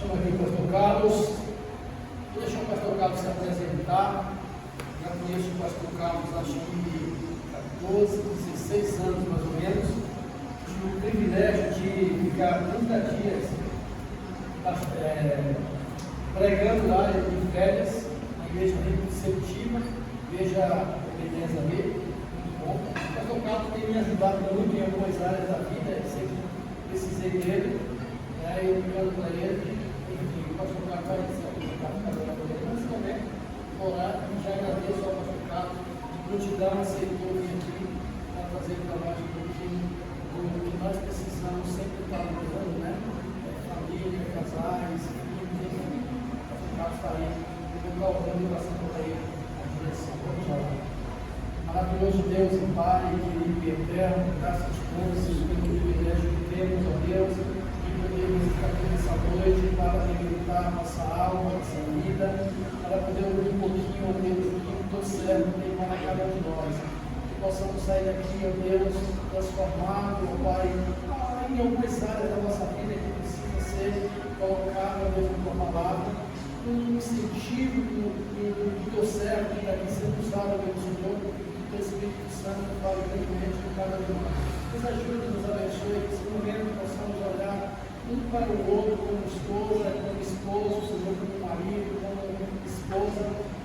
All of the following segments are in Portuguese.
Chamo aqui o pastor Carlos. Vou deixar o pastor Carlos se apresentar. Já conheço o pastor Carlos, acho que 14, 16 anos mais ou menos. Tive o privilégio de ficar 30 dias pregando lá em férias, na igreja de Septima, igreja Ebenezer ali, muito bom. O pastor Carlos tem me ajudado muito em algumas áreas da vida, eu sempre precisei dele, eu ligando para ele, enfim, o pastor Carlos vai mas também orar e já agradeço ao pastor Carlos de prontidão aceitou vir aqui para fazer o trabalho do que nós precisamos sempre estar lembrando, né? Família, casais, filhos, enfim. O pastor Carlos está aí, colocando o coração por aí a direção. Vamos orar. Maravilhoso Deus e Pai, querido e eterno, graças a Deus pelo privilégio que temos, ó Deus, de podermos estar aqui nessa noite para alimentar nossa alma, nossa vida, para poder ouvir um pouquinho, ó Deus, do que todo certo tem para cada um de nós. Que possamos sair daqui, ó Deus, transformado, ó Pai, em algumas áreas da nossa vida que precisa ser colocada, ó Deus, na tua palavra, um incentivo do teu servo que daqui sendo usado pelo Senhor, que o Espírito Santo fale grandemente com cada um de nós. Nos ajude, nos abençoe, que nesse momento possamos olhar um para o outro, como esposa, como esposo, Senhor, como marido, como esposa,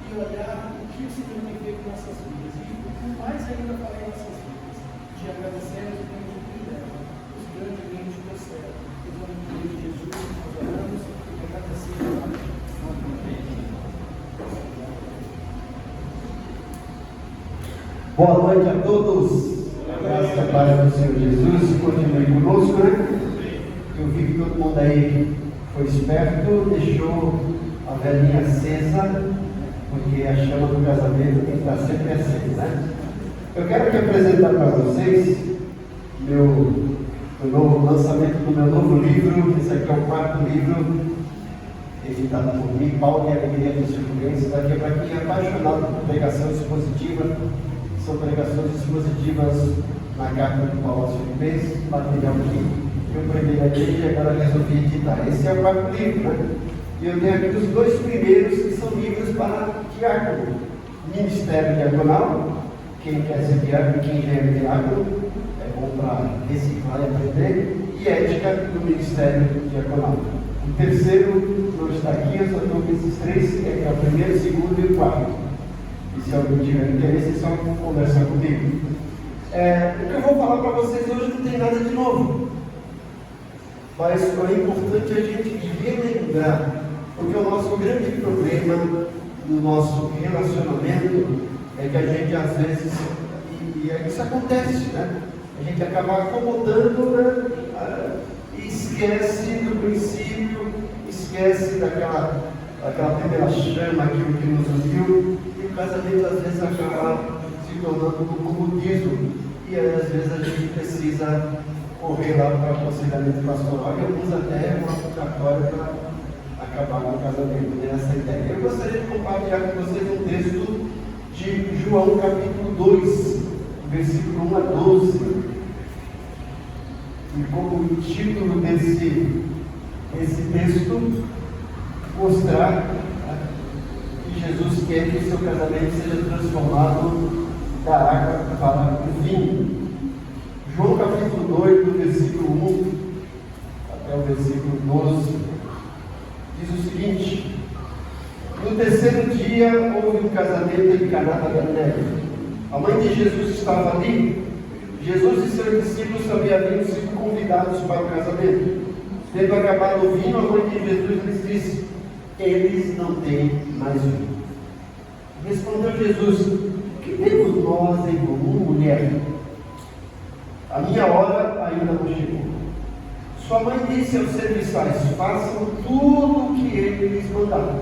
e olhar o que o Senhor tem feito em nossas vidas, e mais ainda para em nossas vidas. Te agradecemos e temos o privilégio, os grandemente do teu servo. Em nome de Jesus, nós oramos e agradecemos. Amém. Boa noite a todos. Graças a paz do Senhor Jesus. Continue conosco, né? Eu vi que todo mundo aí foi esperto, deixou a velhinha acesa, porque a chama do casamento tem que estar sempre acesa, né? Eu quero aqui apresentar para vocês o novo lançamento do meu novo livro. Esse aqui é o 4º livro, editado por mim, Paulo e a Alegria dos Filipenses. Aqui é para quem é apaixonado por pregação expositiva. São pregações expositivas na carta de Paulo aos Filipenses, material que eu preguei na igreja e agora resolvi editar. Esse é o 4º livro, né? E eu tenho aqui os 2 primeiros, que são livros para diácono. Ministério diaconal, quem quer ser diácono, quem já é diácono, é bom para reciclar e aprender, e ética do ministério diaconal. O 3º não está aqui, eu só estou com esses 3, que é o 1º, o 2º e o 4º. E se alguém tiver interesse, é só conversar comigo. O que eu vou falar para vocês hoje não tem nada de novo. Mas é importante a gente relembrar, porque o nosso grande problema no nosso relacionamento é que a gente às vezes, e isso acontece, né? A gente acaba acomodando, né? E esquece do princípio, esquece daquela primeira chama que nos uniu. E o casamento às vezes acaba se tornando um comodismo, e aí, às vezes a gente precisa correr lá para o aconselhamento pastoral e alguns até uma convocatória para acabar com o casamento, nessa ideia. Eu gostaria de compartilhar com vocês um texto de João capítulo 2, versículo 1 a 12, e como título desse texto, mostrar que Jesus quer que o seu casamento seja transformado da água para o vinho. João capítulo 2, do versículo 1 até o versículo 12, diz o seguinte: no 3º dia houve um casamento em Caná da Galileia. A mãe de Jesus estava ali. Jesus e seus discípulos também haviam sido convidados para o casamento. Tendo acabado o vinho, a mãe de Jesus lhes disse: eles não têm mais vinho. Respondeu Jesus: o que temos nós em comum, mulher? A minha hora ainda não chegou. Sua mãe disse aos serviçais: façam tudo o que ele lhes mandar.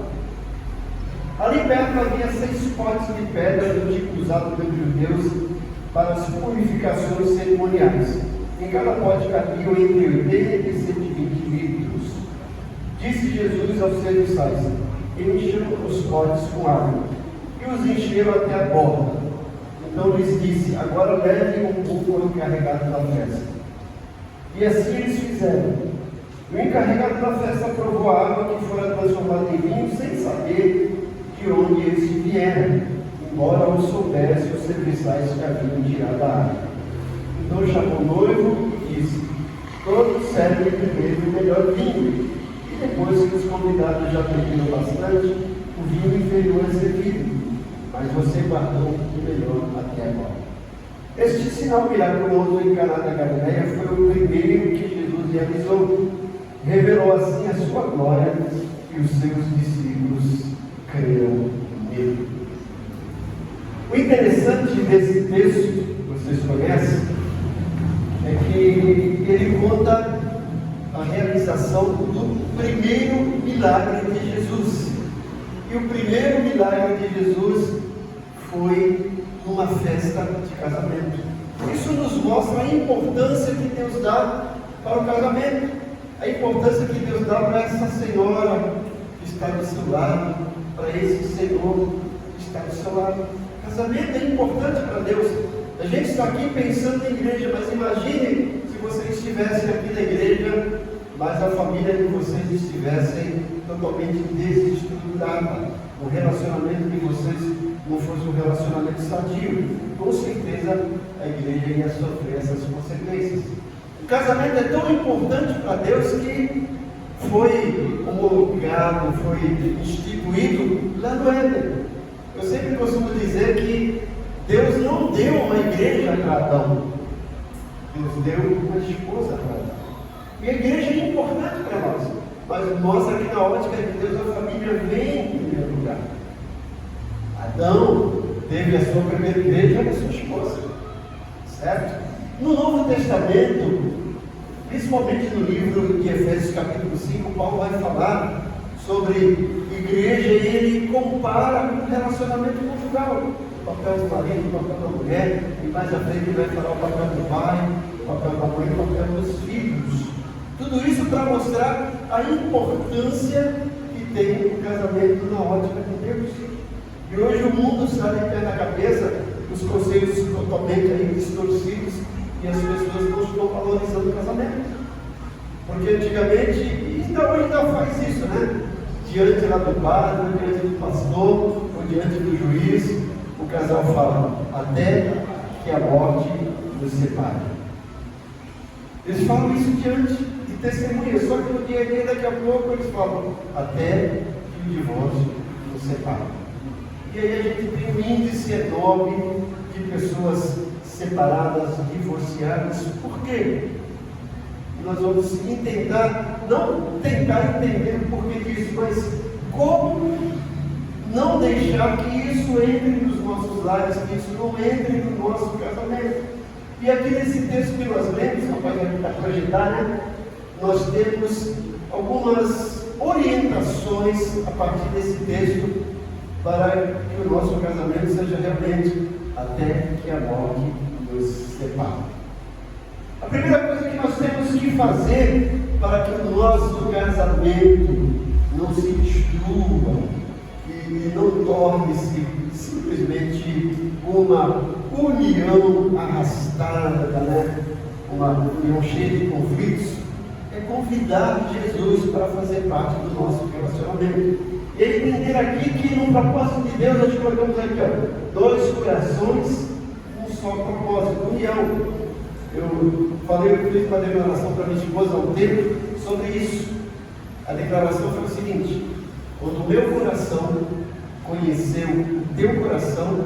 Ali perto havia 6 potes de pedra do tipo usado pelos judeus para as purificações cerimoniais. Em cada pote cabiam entre 80 e 120 litros. Disse Jesus aos serviçais: encham os potes com água. E os encheram até a borda. Então lhes disse: agora levem um pouco ao encarregado da festa. E assim eles fizeram. O encarregado da festa provou a água onde eles vieram, embora não soubesse os serviçais que haviam tirado a água. Então chamou o noivo e disse: todos servem primeiro o melhor vinho, e depois que os convidados já beberam bastante, o vinho inferior é servido, mas você guardou o melhor até agora. Este sinal miraculoso em Caná da Galileia foi o primeiro que Jesus realizou. Revelou assim a sua glória e os seus discípulos creram nele. O interessante desse texto, vocês conhecem, é que ele conta a realização do primeiro milagre de Jesus. E o primeiro milagre de Jesus foi numa festa de casamento. Isso nos mostra a importância que Deus dá para o casamento, a importância que Deus dá para essa senhora que está do seu lado, para esse senhor que está do seu lado. Casamento é importante para Deus. A gente está aqui pensando em igreja, mas imagine se vocês estivessem aqui na igreja, mas a família de vocês estivessem totalmente desestruturada, o relacionamento de vocês não fosse um relacionamento sadio. Com certeza a igreja ia sofrer essas consequências. O casamento é tão importante para Deus que foi homologado, foi instituído lá no Éden. Eu sempre costumo dizer que Deus não deu uma igreja para Adão, Deus deu uma esposa para Adão. E a igreja é importante para nós, mas nós aqui na ótica de Deus, a família vem em primeiro lugar. Adão teve a sua primeira igreja e a sua esposa, certo? No Novo Testamento, principalmente no livro de Efésios capítulo 5, Paulo vai falar sobre igreja e ele compara com o relacionamento conjugal, o papel do marido, o papel da mulher, e mais à frente ele vai falar o papel do pai, o papel da mãe, o papel dos filhos. Tudo isso para mostrar a importância que tem o casamento na ótica de Deus. E hoje o mundo está de pé na cabeça, os conceitos totalmente aí distorcidos, e as pessoas não estão valorizando o casamento. Porque antigamente, e ainda hoje ainda faz isso, né? Diante lá do padre, diante do pastor, ou diante do juiz, o casal fala: até que a morte nos separe. Eles falam isso diante de testemunhas, só que no dia a dia, daqui a pouco, eles falam: até que o divórcio nos separe. E aí a gente tem um índice enorme de pessoas separadas, divorciadas. Por quê? Nós vamos tentar, não tentar entender o porquê disso, mas como não deixar que isso entre nos nossos lares, que isso não entre no nosso casamento. E aqui nesse texto que nós lemos, rapaz, aqui está projetado, né? Nós temos algumas orientações a partir desse texto para que o nosso casamento seja realmente até que a morte nos separe. A primeira coisa que nós temos que fazer para que o nosso casamento não se destrua e não torne-se simplesmente uma união arrastada, né? Uma união cheia de conflitos, é convidar Jesus para fazer parte do nosso relacionamento. E entender aqui que no propósito de Deus nós colocamos aqui, ó, 2 corações, um só propósito, união. Eu falei, eu fiz uma declaração para minha esposa há um tempo sobre isso. A declaração foi o seguinte: quando o meu coração conheceu o teu coração,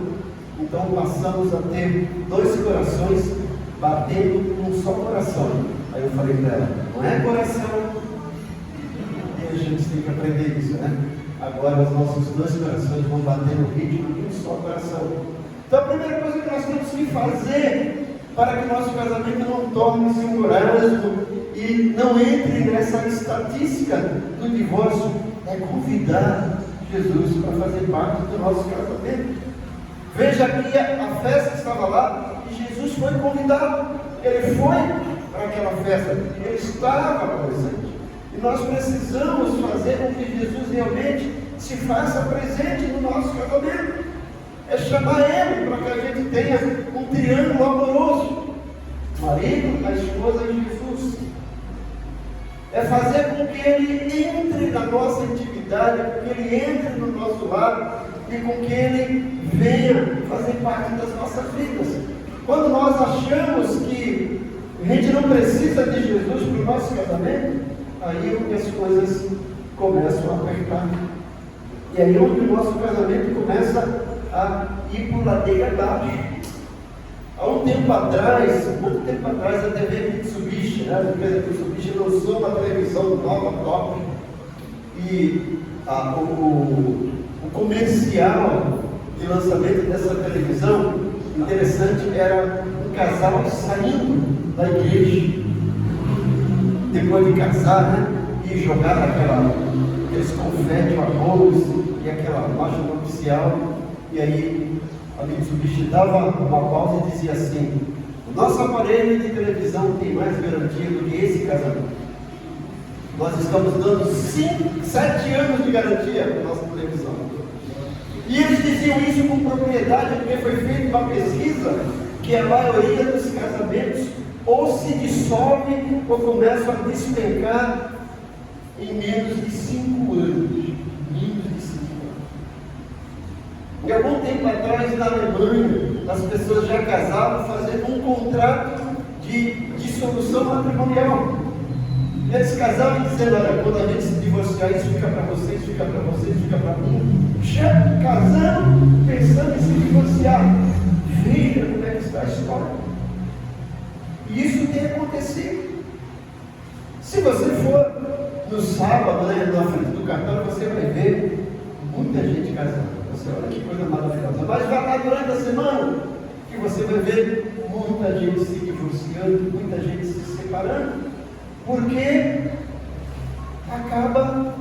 então passamos a ter 2 corações batendo num só coração. Aí eu falei para ela: não é coração. E a gente tem que aprender isso, né? Agora os nossos 2 corações vão bater no ritmo de um só coração. Então a primeira coisa que nós temos que fazer para que nosso casamento não torne-se um orgasmo e não entre nessa estatística do divórcio, é convidar Jesus para fazer parte do nosso casamento. Veja que a festa estava lá e Jesus foi convidado. Ele foi para aquela festa, ele estava presente. E nós precisamos fazer com que Jesus realmente se faça presente no nosso casamento. É chamar Ele para que a gente tenha um triângulo amoroso: marido, a esposa e Jesus. É fazer com que Ele entre na nossa intimidade, que Ele entre no nosso lado, e com que Ele venha fazer parte das nossas vidas. Quando nós achamos que a gente não precisa de Jesus para o nosso casamento, aí onde as coisas começam a apertar. E aí onde o nosso casamento começa a ir por ladeira abaixo. Há um tempo atrás, muito tempo atrás, a TV Mitsubishi, né? A empresa Mitsubishi lançou uma televisão nova, top, e o comercial de lançamento dessa televisão, interessante, era um casal saindo da igreja, depois de casar, né? E jogar aqueles confete, arroz e aquela marcha nupcial, e aí a Mitsubishi dava uma pausa e dizia assim: o nosso aparelho de televisão tem mais garantia do que esse casamento. Nós estamos dando 7 anos de garantia para a nossa televisão. E eles diziam isso com propriedade, porque foi feita uma pesquisa que a maioria dos casamentos ou se dissolve ou começam a despencar em menos de 5 anos. Menos de 5 anos. E algum tempo atrás, na Alemanha, as pessoas já casavam fazendo um contrato de dissolução matrimonial. Eles casavam dizendo: olha, quando a gente se divorciar, isso fica para vocês, fica para vocês, fica para mim. Já casando, pensando em se divorciar. Veja como é que está a história. E isso tem acontecido. Se você for no sábado, né, na frente do cartório, você vai ver muita gente casando. Você olha que coisa maravilhosa. Mas vai lá durante a semana que você vai ver muita gente se divorciando, muita gente se separando, porque acaba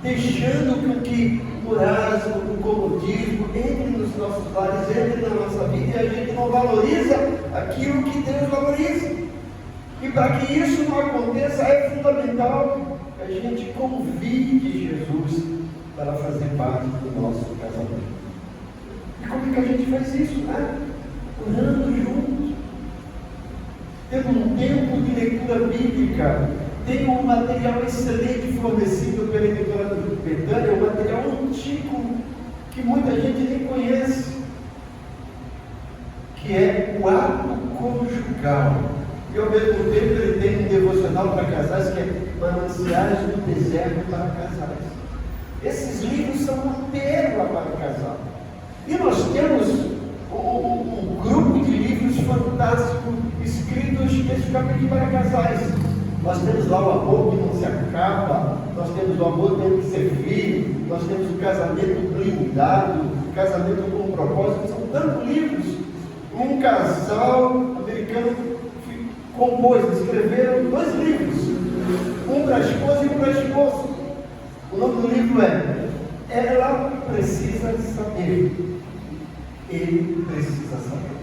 deixando com que o marasmo, o comodismo entre nos nossos lares, entre na nossa vida, e a gente não valoriza aquilo que Deus valoriza. E para que isso não aconteça, é fundamental que a gente convide Jesus para fazer parte do nosso casamento. E como é que a gente faz isso, né? Orando juntos, tendo um tempo de leitura bíblica. Tem um material excelente fornecido pela editora do Betânia, um material antigo que muita gente nem conhece, que é o ato conjugal. E ao mesmo tempo ele tem um devocional para casais que é Mananciais do Deserto para Casais. Esses livros são uma pérola para o casal. E nós temos um grupo de livros fantásticos escritos especificamente para casais. Nós temos lá o amor que não se acaba, nós temos o amor que tem que ser firme, nós temos o casamento blindado, o casamento com propósito. São tantos livros. Um casal americano escreveram 2 livros, um para a esposa e um para o esposo. O nome do livro é Ela Precisa Saber, Ele Precisa Saber.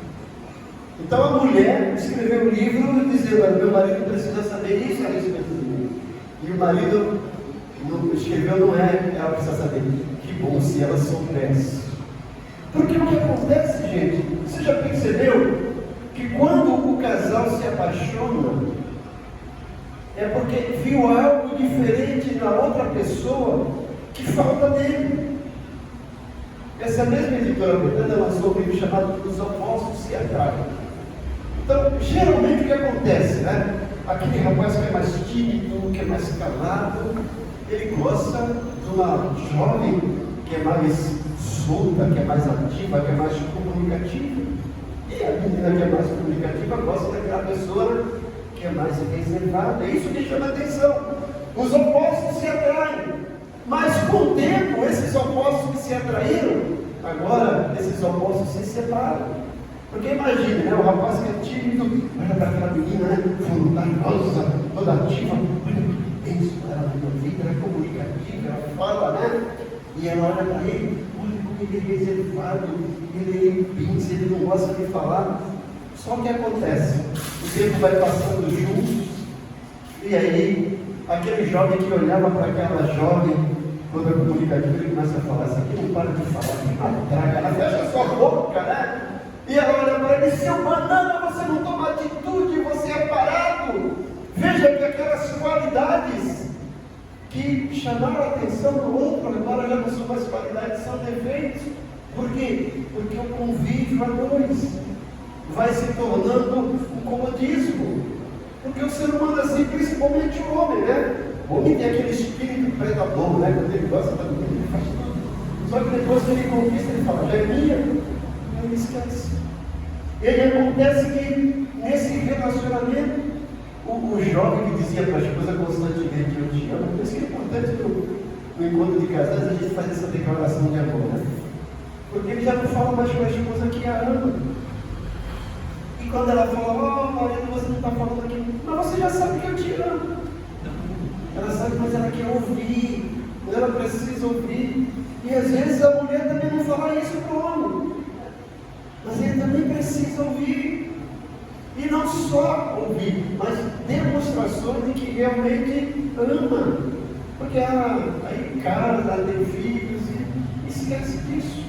Então a mulher escreveu um livro dizendo: meu marido precisa saber isso a respeito de mim. E o marido não escreveu, não é, ela precisa saber. Que bom se ela soubesse. Porque o que acontece, gente, você já percebeu que quando o casal se apaixona, é porque viu algo diferente na outra pessoa que falta dele. Essa mesma editora Betânia lançou um livro chamado Os Opostos Se Atraem. Então, geralmente o que acontece, né? Aquele rapaz que é mais tímido, que é mais calado, ele gosta de uma jovem que é mais solta, que é mais ativa, que é mais comunicativa. E a menina que é mais comunicativa gosta daquela pessoa que é mais reservada. É isso que chama atenção. Os opostos se atraem. Mas com o tempo, esses opostos que se atraíram, agora esses opostos se separam. Porque imagine, né, o rapaz que é tímido, olha para aquela menina, né, voluntariosa, toda ativa, olha que penso ela na minha vida, ela é comunicativa, ela fala, né? E ela olha para ele, olha como ele é reservado, ele pensa, ele não gosta de falar. Só que acontece, o tempo vai passando juntos, e aí, aquele jovem que olhava para aquela jovem, toda comunicativa, ele começa a falar: isso aqui não para de falar, que matraga, ela fecha sua boca, né? E ela olha para ele: seu banana, você não toma atitude, você é parado. Veja que aquelas qualidades que chamaram a atenção do outro, agora já não são mais qualidades, são defeitos. Por quê? Porque o convívio a dois vai se tornando um comodismo. Porque o ser humano é assim, principalmente o homem, né? O homem tem aquele espírito predador, né? Quando ele gosta da comida, ele faz tudo. Só que depois que ele conquista, ele fala, já é minha, aí ele esquece. E aí acontece que nesse relacionamento, o jovem que dizia para a esposa constantemente, eu te amo, por isso que é importante no encontro de casais a gente fazer essa declaração de amor, né? Porque ele já não fala mais para a esposa que a ama. E quando ela fala, marido, você não está falando aqui, mas você já sabe que eu te amo. Ela sabe, mas ela quer ouvir, ela precisa ouvir. E às vezes a mulher também não fala isso para o homem, mas ele também precisa ouvir. E não só ouvir, mas demonstrações de que realmente ama. Porque aí casa, tem filhos e esquece disso.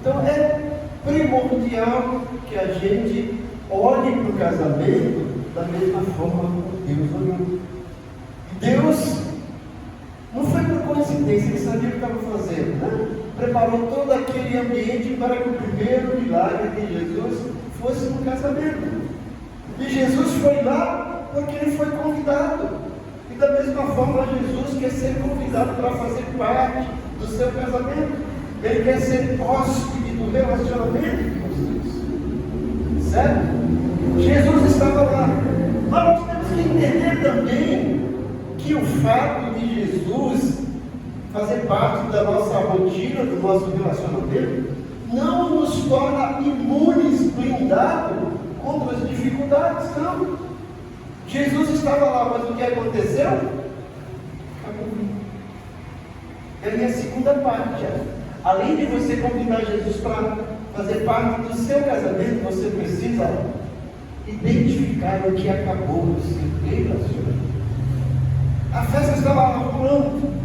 Então é primordial que a gente olhe para o casamento da mesma forma como Deus olhou. E Deus não foi por coincidência, ele sabia o que estava fazendo, né? Preparou todo aquele ambiente para que o primeiro milagre de Jesus fosse no casamento. E Jesus foi lá porque ele foi convidado. E da mesma forma Jesus quer ser convidado para fazer parte do seu casamento. Ele quer ser hóspede do relacionamento de vocês. Certo? Jesus estava lá. Mas nós temos que entender também que o fato de Jesus fazer parte da nossa rotina, do nosso relacionamento, não nos torna imunes, blindados contra as dificuldades, não. Jesus estava lá, mas o que aconteceu? Acabou. E aí a segunda parte, além de você convidar Jesus para fazer parte do seu casamento, você precisa identificar o que acabou no seu relacionamento. A festa estava rolando.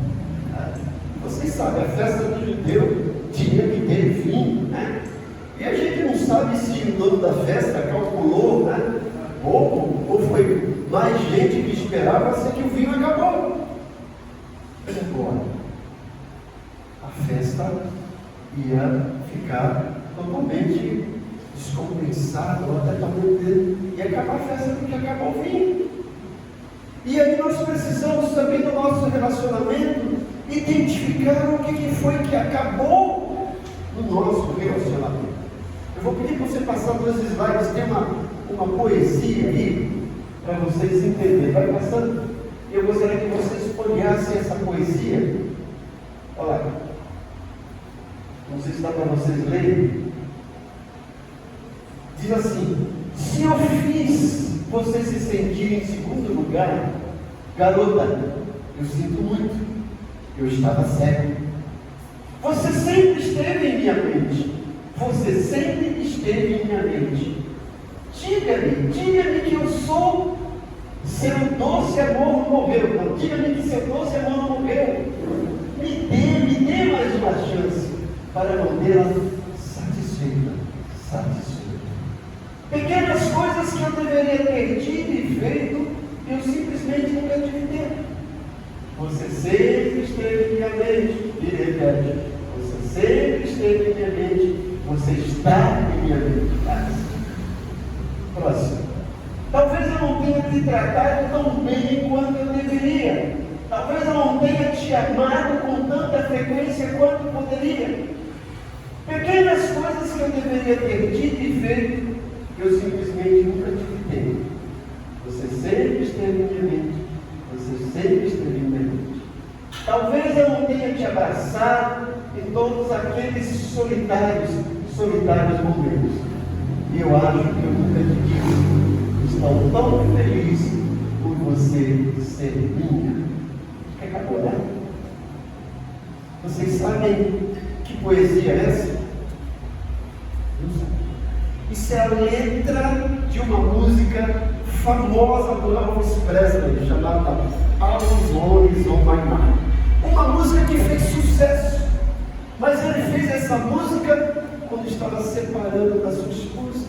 Vocês sabem, a festa do judeu tinha que ter fim, né? E a gente não sabe se o dono da festa calculou, né? Ou foi mais gente que esperava, sei que o vinho acabou. Mas agora, a festa ia ficar totalmente descompensada, ou até talvez ia acabar a festa porque acabou o vinho. E aí nós precisamos também do nosso relacionamento identificar o que foi que acabou no nosso relacionamento. Eu vou pedir para você passar 2 slides, tem uma poesia aí, para vocês entenderem. Vai passando, e eu gostaria que vocês olhassem essa poesia. Olha, não sei se dá para vocês lerem. Diz assim: se eu fiz você se sentir em segundo lugar, garota, eu sinto muito, eu estava cego. Você sempre esteve em minha mente. Você sempre esteve em minha mente. Diga-me que eu sou seu doce amor não morreu. Não, diga-me que seu doce amor não morreu. Me dê mais uma chance para mantê-la satisfeita. Pequenas coisas que eu deveria ter tido e feito, eu simplesmente nunca tive tempo. Você sempre esteve em minha mente. E repete: você sempre esteve em minha mente. Você está em minha mente. Próximo. Talvez eu não tenha te tratado tão bem quanto eu deveria. Talvez eu não tenha te amado com tanta frequência quanto poderia. Pequenas coisas que eu deveria ter dito e feito, eu simplesmente nunca tive tempo. Você sempre esteve em minha mente. Você sempre esteve em minha mente. Talvez eu não tenha te abraçado em todos aqueles solitários momentos. E eu acho que eu nunca te disse: estou tão feliz por você ser minha. Que acabou, né? Vocês sabem que poesia é essa? Isso é a letra de uma música famosa do Elvis Presley, chamada Always on My Mind. Uma música que fez sucesso, mas ele fez essa música quando estava separando da sua esposa,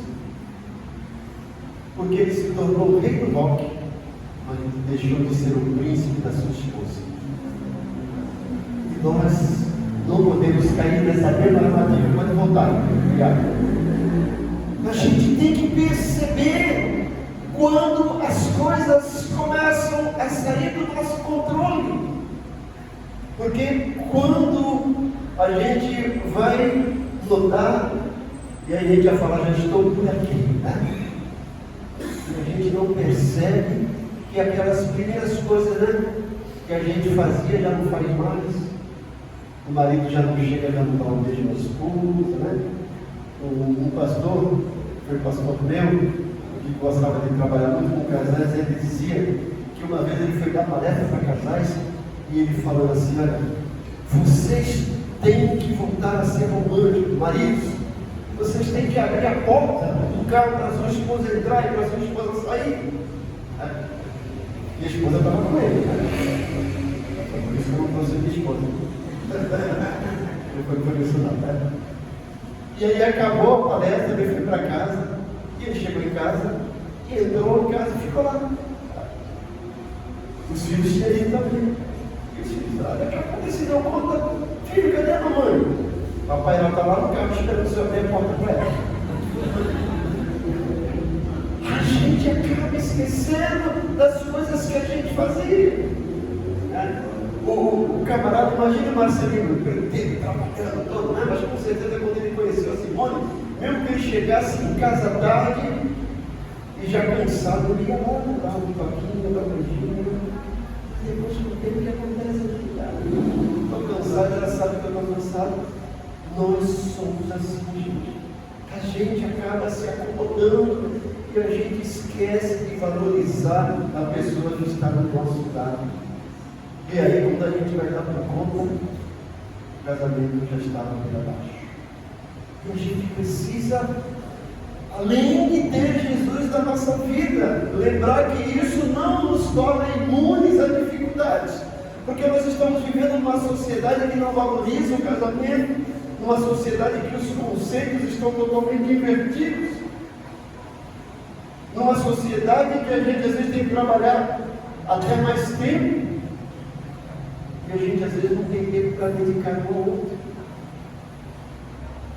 porque ele se tornou o rei do rock, mas deixou de ser o príncipe da sua esposa. nós não podemos cair nessa mesma armadilha. Pode voltar. Obrigado. A gente tem que perceber quando as coisas começam a sair do nosso controle. Porque quando a gente vai notar, e aí a gente vai falar, já estou por aqui, né? E a gente não percebe que aquelas primeiras coisas, né, que a gente fazia já não faz mais. O marido já não chega, já não dá um beijo na esposa, né? Um pastor, foi pastor meu, que gostava de trabalhar muito com casais, ele dizia que uma vez ele foi dar palestra para casais, e ele falou assim: olha, vocês têm que voltar a ser românticos, maridos, vocês têm que abrir a porta do carro para a sua esposa entrar e para a sua esposa sair. E a esposa estava com ele, né? Por isso que eu não trouxe minha esposa. Não foi por isso não, tá? E aí acabou a palestra, ele foi para casa, e ele chegou em casa, e entrou em casa e ficou lá. Os filhos cheios também. E os filhos, daqui a pouco se deu conta: filho, cadê a mamãe? Papai ela está lá no carro esperando você abrir a porta para ela. A gente acaba esquecendo das coisas que a gente fazia. O camarada, imagina o Marcelino, pretendo, trabalhando todo, né? Mas com certeza quando ele conheceu a Simone, mesmo que ele chegasse em casa tarde e já cansado, ele ia lá, dava um toquinho, dava um beijinho. Depois do tempo, o que acontece aqui? Estou cansado, ela sabe que eu estou cansado. Nós somos assim, gente. A gente acaba se acomodando e a gente esquece de valorizar a pessoa que está do nosso lado. E aí, quando a gente vai dar por conta, o casamento já estava por abaixo. E a gente precisa, além de ter Jesus na nossa vida, lembrar que isso não nos torna imunes a dificuldades. Porque nós estamos vivendo numa sociedade que não valoriza o casamento, numa sociedade que os conceitos estão totalmente invertidos, numa sociedade que a gente às vezes tem que trabalhar até mais tempo, e a gente às vezes não tem tempo para dedicar um ao outro,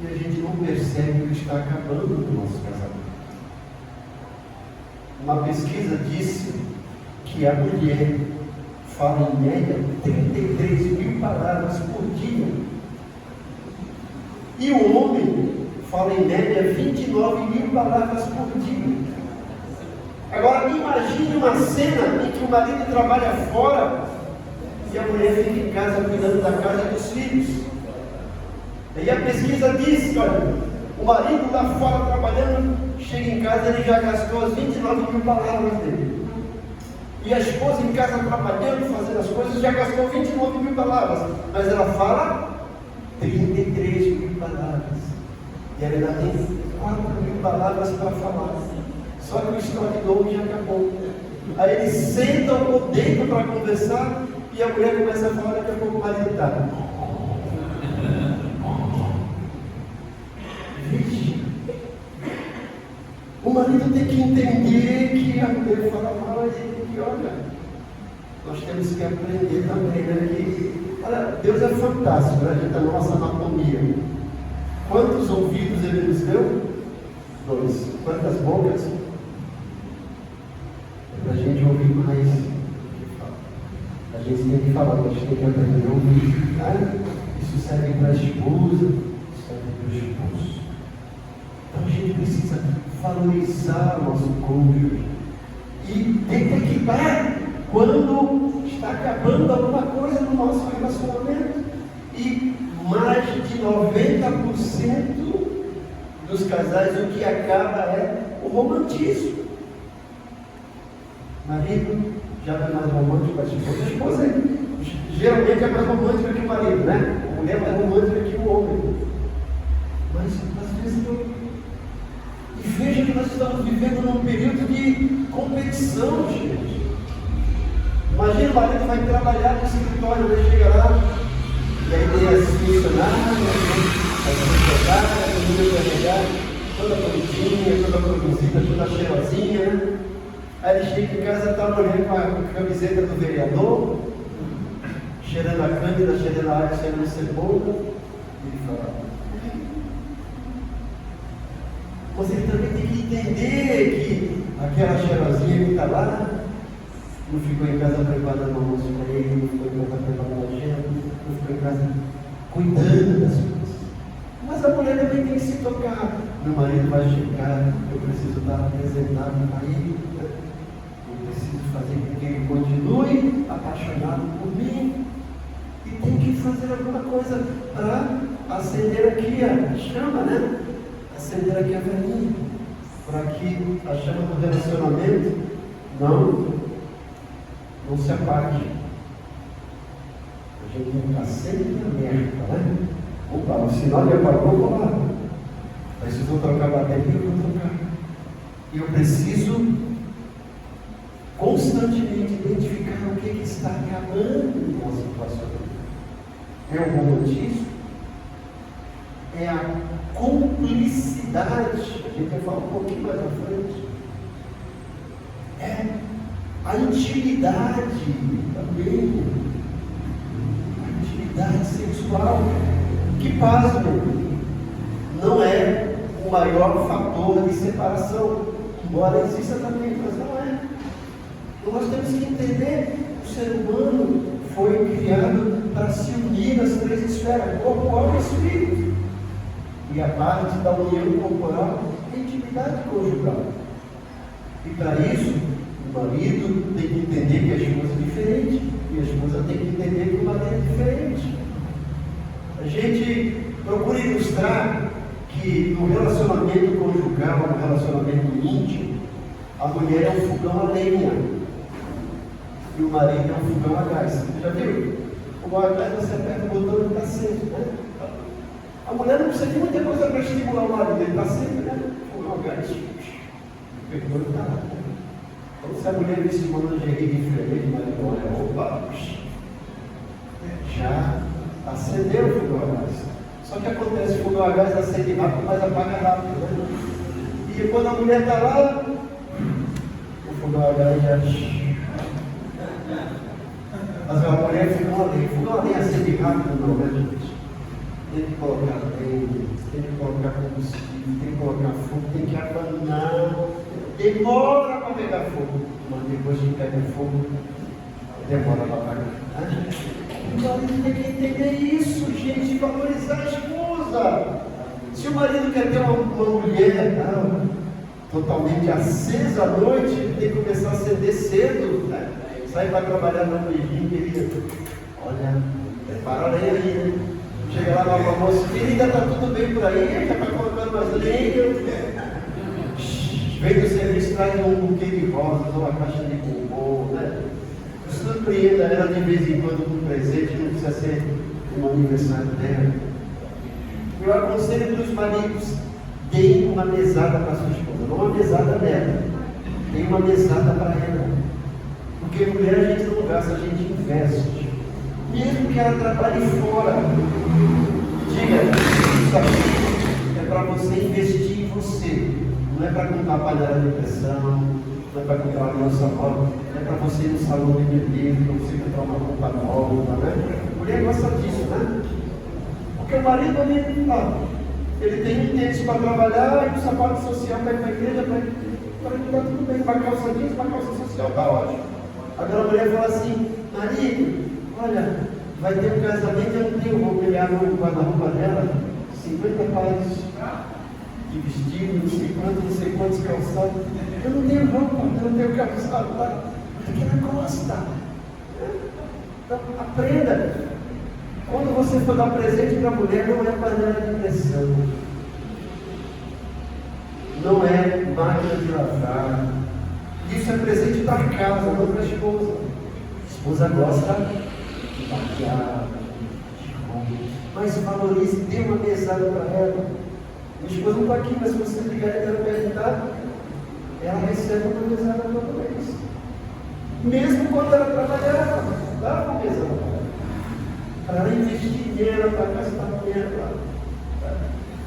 e a gente não percebe o que está acabando no nosso casamento. Uma pesquisa disse que a mulher fala em média 33.000 palavras por dia, e o homem fala em média 29.000 palavras por dia. Agora imagine uma cena em que o marido trabalha fora e a mulher fica em casa cuidando da casa e dos filhos. E a pesquisa diz que, olha, o marido lá fora trabalhando, chega em casa, ele já gastou as 29.000 palavras dele. E a esposa em casa trabalhando, fazendo as coisas, já gastou 29.000 palavras. Mas ela fala 33.000 palavras. E ela ainda tem 4.000 palavras para falar. Só que o estoque do homem já acabou. Aí eles sentam ou deitam para conversar, e a mulher começa a falar, daqui a pouco o marido está. Vixe! O marido tem que entender que a mulher fala mal, a gente que olha. Nós temos que aprender também, né? Que, olha, Deus é fantástico, né? A gente, a nossa anatomia. Quantos ouvidos ele nos deu? 2. Quantas bocas? Para a gente ouvir mais. A gente tem que falar, a gente tem que aprender a ouvir. Né? Isso serve para a esposa, serve para o esposo. Então a gente precisa valorizar o nosso cônjuge e detectar quando está acabando alguma coisa no nosso relacionamento. E mais de 90% dos casais, o que acaba é o romantismo. Marido já não é mais romântico, mas a esposa geralmente é mais romântica que o marido, né? A mulher é mais romântica que o homem. Mas às vezes não. E veja que nós estamos vivendo num período de competição, gente. Imagina o marido vai trabalhar no escritório, ele chega lá, e aí tem as funcionárias, as empregadas, a família carregada, toda bonitinha, toda produzida, toda cheirosinha, né? Aí ele chega em casa, está a mulher com a camiseta do vereador, cheirando a cândida, cheirando a água, cheirando a cebola. Ele fala, mas ele também tem que entender que aquela cheirosinha que está lá não ficou em casa preparando almoço para ele, não ficou em casa preparando a janta, não ficou em casa cuidando das coisas. Mas a mulher também tem que se tocar. Meu marido vai chegar, eu preciso estar apresentado a ele, eu preciso fazer com que ele continue apaixonado por mim. E tem que fazer alguma coisa para acender aqui a chama, né? Acender aqui a velhinha, para que a chama do relacionamento não se apague. A gente tem que estar sempre alerta, né? Opa, o sinal de apagou, vou lá. Preciso trocar a bateria, eu vou trocar. E eu preciso constantemente identificar o que está acabando com a situação. É o romantismo? É a cumplicidade? A gente vai falar um pouquinho mais à frente. É a intimidade também. A intimidade sexual. Que pasmem, não é o maior fator de separação, embora exista também, mas não é. Então nós temos que entender que o ser humano foi criado para se unir nas três esferas, corpo, alma e espírito. E a parte da união corporal é a intimidade conjugal. E para isso, o marido tem que entender que a esposa é diferente, e a esposa tem que entender que o marido é diferente. A gente procura ilustrar que no relacionamento conjugal, no relacionamento íntimo, a mulher é um fogão a lenha e o marido é um fogão a gás. Você já viu? O fogão a gás você aperta o botão e ele está sempre, né? A mulher não precisa de muita coisa para estimular o marido, ele está sempre, né? Fogão a gás. O perdão está lá. Então, se a mulher vê esse lingerie diferente, o marido olha, opa, já acendeu o fogão a gás. Só que acontece, o fogão a gás acende rápido, mas apaga rápido, né? E quando a mulher está lá, o fogão a gás já... Mas a mulher ficou ali, o fogão a lenha acende rápido, não, né, gente? Tem que colocar lenha, tem que colocar combustível, tem que colocar fogo, tem que abanar. Demora para pegar fogo, mas depois que pega fogo, demora para apagar. O marido tem que entender isso, gente, e valorizar a esposa. Se o marido quer ter uma mulher totalmente acesa à noite, ele tem que começar a acender cedo, né? Sai para trabalhar na manhã, querido. Olha, prepara a lenha aí, né? Chega lá no almoço, querida, está tudo bem por aí, já está colocando mais lenha. Vem do serviço, traz um buquê de rosas, uma caixa de bombom, né? Surpreenda ela de vez em quando com um presente, não precisa ser um aniversário dela. Eu aconselho para os maridos, deem uma mesada para sua esposa, não uma mesada dela, deem uma mesada para ela. Porque mulher a gente não gasta, a gente investe. Mesmo que ela trabalhe fora, diga, isso aqui é para você investir em você. Não é para comprar panela de pressão, não é para comprar uma louça nova, é para você ir no salão de beleza, para você comprar uma roupa nova, né? A mulher gosta disso, né? Porque o marido ele tem um tênis para trabalhar e um sapato social para ir para a igreja, para ele está tudo bem, para calça jeans, para calça social, está ótimo. Agora a mulher fala assim, marido, olha, vai ter um casamento, eu não tenho roupa, ele abre o guarda-roupa dela, 50 pares de vestido, não sei quantos calçados. Eu não tenho roupa, eu não tenho calçado, tá? Porque ela gosta. Então, aprenda. Quando você for dar presente para a mulher, não é panela de pressão, não é máquina de lavar. Isso é presente para casa, não para a esposa. A esposa gosta de maquiagem, de roupa, mas valorize, dê uma mesada para ela. Minha esposa não está aqui, mas se você ligar e ela perguntar, ela recebe uma mesada toda vez. Mesmo quando ela trabalhava, dá uma mesada para ela. Para ela investir dinheiro, para gastar dinheiro.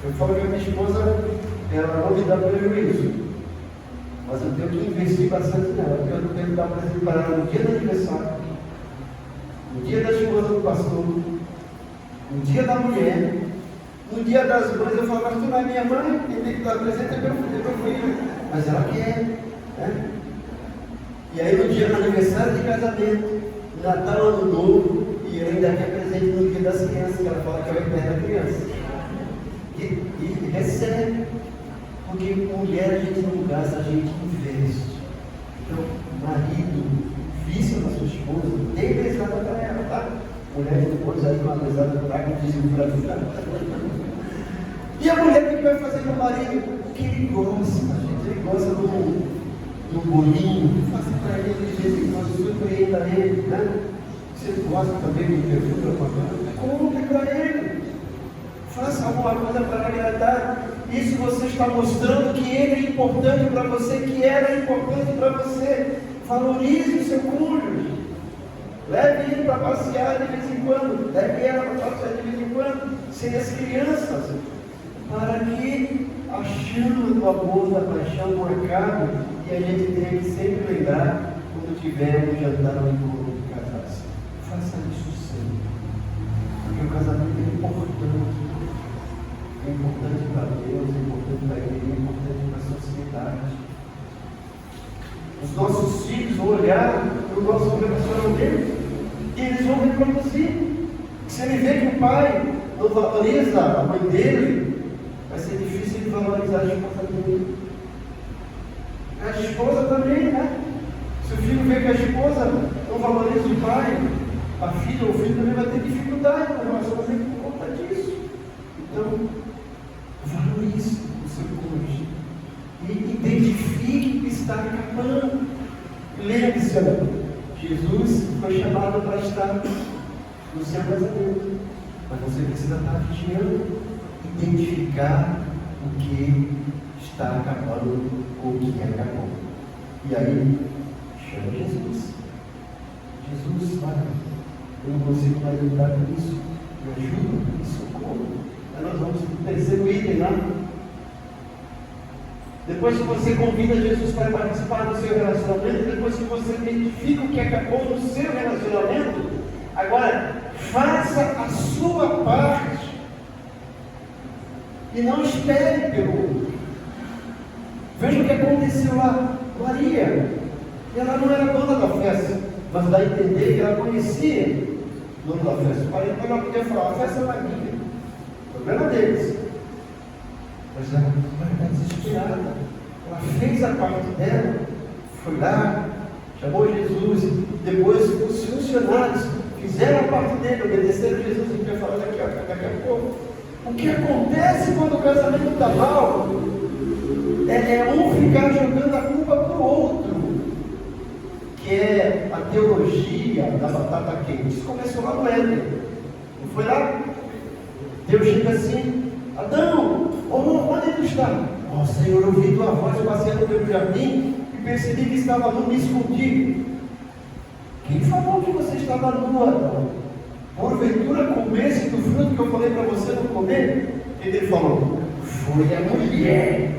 Eu falo que a minha esposa, ela não me dá prejuízo, mas eu tenho que investir bastante nela, porque eu não tenho que dar presente para ela no dia do aniversário. no dia da esposa do pastor, no dia da mulher, no dia das mães. Eu falo, mas tu não é minha mãe, quem tem que estar presente é meu filho. Mas ela quer, né? E aí no dia do aniversário de casamento, Natal, Ano Novo, e eu ainda quer presente no dia das crianças, que ela fala que é o eterno da criança. E recebe, porque mulher a gente não gasta, a gente investe. Então, marido, vício na sua esposa, tem mesada para ela, tá? Mulher depois aí com uma mesada para cá, diz o Brasil. E a mulher, o que vai fazer com o marido? O que ele gosta, gente? Ele gosta do bolinho, faça para ele de vez em quando, surpreenda ele, né? Você gosta também do perfume da papai? Compre para ele. Faça alguma coisa para agradar. Isso você está mostrando que ele é importante para você, que ela é importante para você. Valorize o seu cônjuge. Leve ele para passear de vez em quando. Leve ela para passear de vez em quando. Sem as crianças. Para que a chama do amor, da paixão não acabe. E a gente tem que sempre lembrar quando tiver um jantar ou um encontro de casais. Faça isso sempre. Porque o casamento é importante. É importante para Deus, é importante para a igreja, é importante para a sociedade. Os nossos filhos vão olhar para o nosso relacionamento e eles vão reproduzir. Se ele vê que o pai não valoriza a mãe dele, vai ser difícil ele valorizar a esposa dele. A esposa também, né? Se o filho vê que a esposa não valoriza o pai, a filha ou o filho também vai ter dificuldade no relacionamento por conta disso. Então, valorize o seu cônjuge e identifique que está acabando. Lembre-se, Jesus foi chamado para estar no seu casamento, mas você precisa estar vigiando, identificar o que está acabando ou o que acabou. E aí, chama Jesus. Jesus, olha, eu não consigo mais lidar com isso, me ajuda, me socorro. Nós vamos para o terceiro item lá. Depois que você convida Jesus para participar do seu relacionamento, depois que você identifica o que acabou no seu relacionamento, agora faça a sua parte e não espere pelo outro. Veja o que aconteceu lá. Maria, ela não era dona da festa, mas dá a entender que ela conhecia o dono da festa. Maria não podia falar, a festa não é minha. Problema deles. Mas ela está desesperada. Ela fez a parte dela, foi lá, chamou Jesus. Depois os funcionários fizeram a parte dele, obedeceram a Jesus. A gente vai falar daqui a pouco. O que acontece quando o casamento está mal é um ficar jogando a culpa para o outro, que é a teologia da batata quente. Isso começou lá no Éden. Não foi lá? Deus chega assim, Adão, onde tu está? Ó Senhor, eu ouvi tua voz passeando pelo jardim e percebi que estava nu, me escondi. Quem falou que você estava nu, Adão? Porventura comesse do fruto que eu falei para você não comer? Ele falou, foi a mulher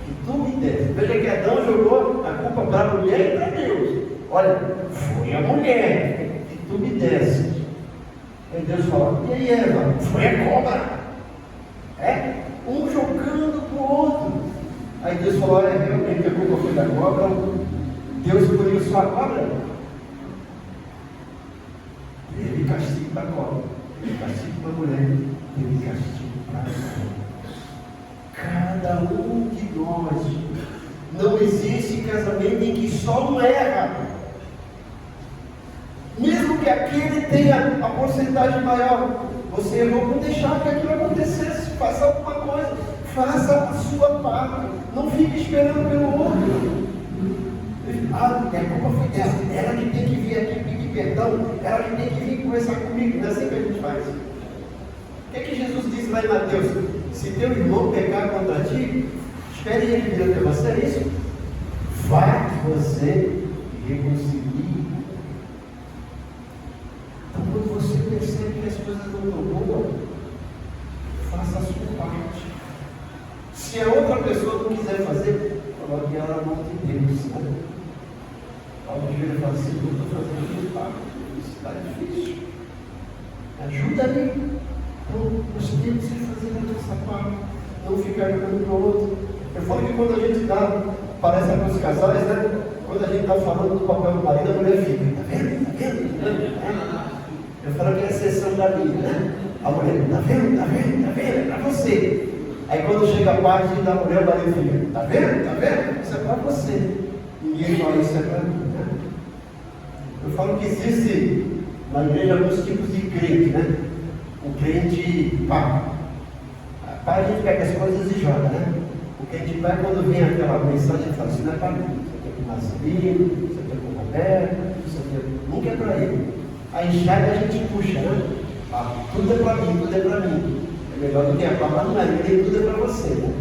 que tu me deste. Veja que Adão jogou a culpa para a mulher e para Deus. Olha, foi a mulher que tu me deste. Aí Deus fala, e aí Eva? Foi a cobra. Um jogando para o outro. Aí Deus falou, olha, realmente a culpa foi da cobra. Deus puniu só a cobra. Teve castigo para a cobra. Teve castigo para a mulher. Teve castigo para a cada um de nós. Não existe casamento em que só um erra. Mesmo que aquele tenha a porcentagem maior, você errou por deixar que aquilo acontecesse. Faça alguma coisa, faça a sua parte, não fique esperando pelo outro. A culpa foi dela, ela que tem que vir aqui pedir perdão, ela que tem que vir conversar comigo. Não é assim que a gente faz. O que é que Jesus diz lá em Mateus? Se teu irmão pecar contra ti, espere ele vir até você, é isso? Vá você reconcilie. Então, quando você percebe que as coisas não estão boas, faça a sua parte. Se a outra pessoa não quiser fazer, coloque ela na mão de Deus. Paulo Júlio fala assim, eu estou fazendo a minha parte. está difícil. Ajuda ali. Então, nós temos que fazer a nossa parte, não ficar jogando para o outro. Eu falo que quando a gente dá, parece para os casais, né? Quando a gente está falando do papel do marido, a mulher fica, tá vendo? Tá vendo? Eu falo que é a sessão da Bíblia, né? A mulher, tá vendo? Tá vendo? Tá vendo? É para você. Aí quando chega a parte da mulher, o marido fica, tá vendo? Tá vendo? Isso é para você. Ninguém fala isso é para mim, né? Eu falo que existe na igreja alguns tipos de crente, né? O crente pá. Pá, a gente pega as coisas e joga, né? O crente pá, quando vem aquela mensagem, ele fala, isso não é para mim. Isso aqui é para o Marcelino, isso aqui é para o Roberto, isso aqui é... nunca é para ele. A enxada a gente puxa, né? Ah, tudo é para mim, tudo é para mim. É melhor do que a palavra, não é, porque tudo é para você, né?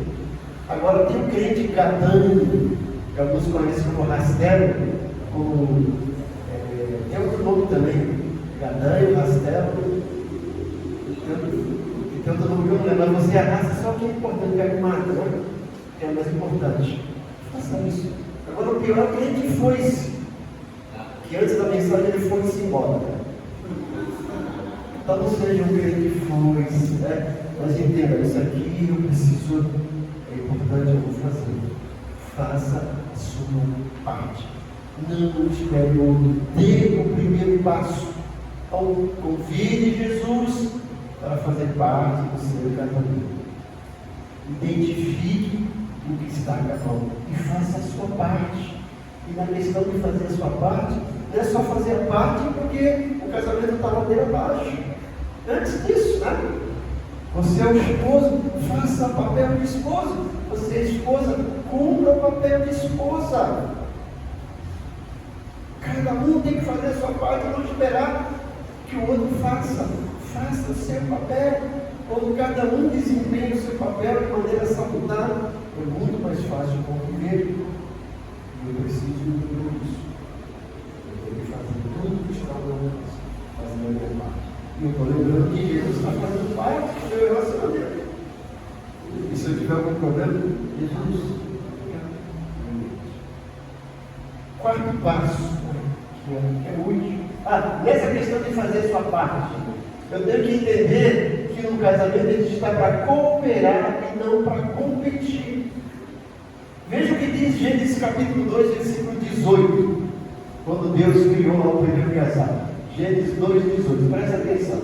Agora tem um crente gadânio, que alguns conhecem como rastelo, tem outro nome também, gadânio, rastelo, e tem outro nome que eu não lembro, mas você arrasta só o que é importante, que é o mato, né? Que é o mais importante. Faça isso. Agora o pior é o crente foi-se, que antes da mensagem ele foi-se embora. Então não seja um crente foi-se, né? Mas entenda, isso aqui eu preciso, é importante, eu vou fazer. Faça a sua parte. Não espere o outro. Dê o primeiro passo. Então, convide Jesus para fazer parte do seu casamento. Identifique o que está acabando e faça a sua parte. E na questão de fazer a sua parte, não é só fazer a parte porque o casamento está ladeira abaixo. Antes disso, né? Você é o esposo, faça o papel de esposo. Você é esposa, cumpra o papel de esposa. Cada um tem que fazer a sua parte e não esperar que o outro faça. Faça o seu papel. Quando cada um desempenha o seu papel de maneira salutar, é muito mais fácil conviver. E eu preciso entender isso. Eu tenho que fazer tudo que está ao meu alcance, fazer a minha parte. E eu estou lembrando que Jesus está fazendo parte do meu relacionamento. E se eu tiver algum problema, Jesus. Quarto passo, que é o último. Nessa questão de fazer a sua parte, eu tenho que entender que no casamento a gente está para cooperar e não para competir. Veja o que diz Gênesis capítulo 2, versículo 18, quando Deus criou lá o primeiro casal. Gênesis 2, 18, presta atenção.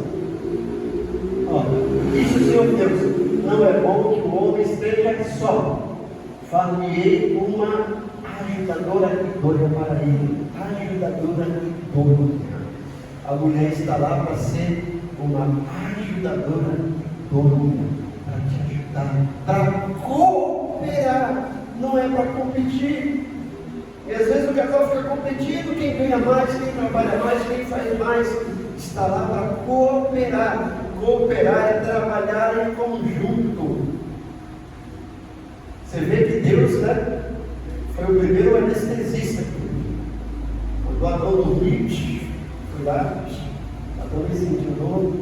Disse o Senhor Deus, não é bom que o homem esteja só. Far-lhe-ei uma ajudadora idônea para ele. Ajudadora idônea. A mulher está lá para ser uma ajudadora idônea, para te ajudar, para cooperar, não é para competir. E às vezes o casal fica competindo, quem ganha mais, quem trabalha mais, quem faz mais. Está lá para cooperar. Cooperar é trabalhar em conjunto. Você vê que Deus, né, foi o primeiro anestesista. Quando Adão dormiu, foi lá, Adão me sentiu novo,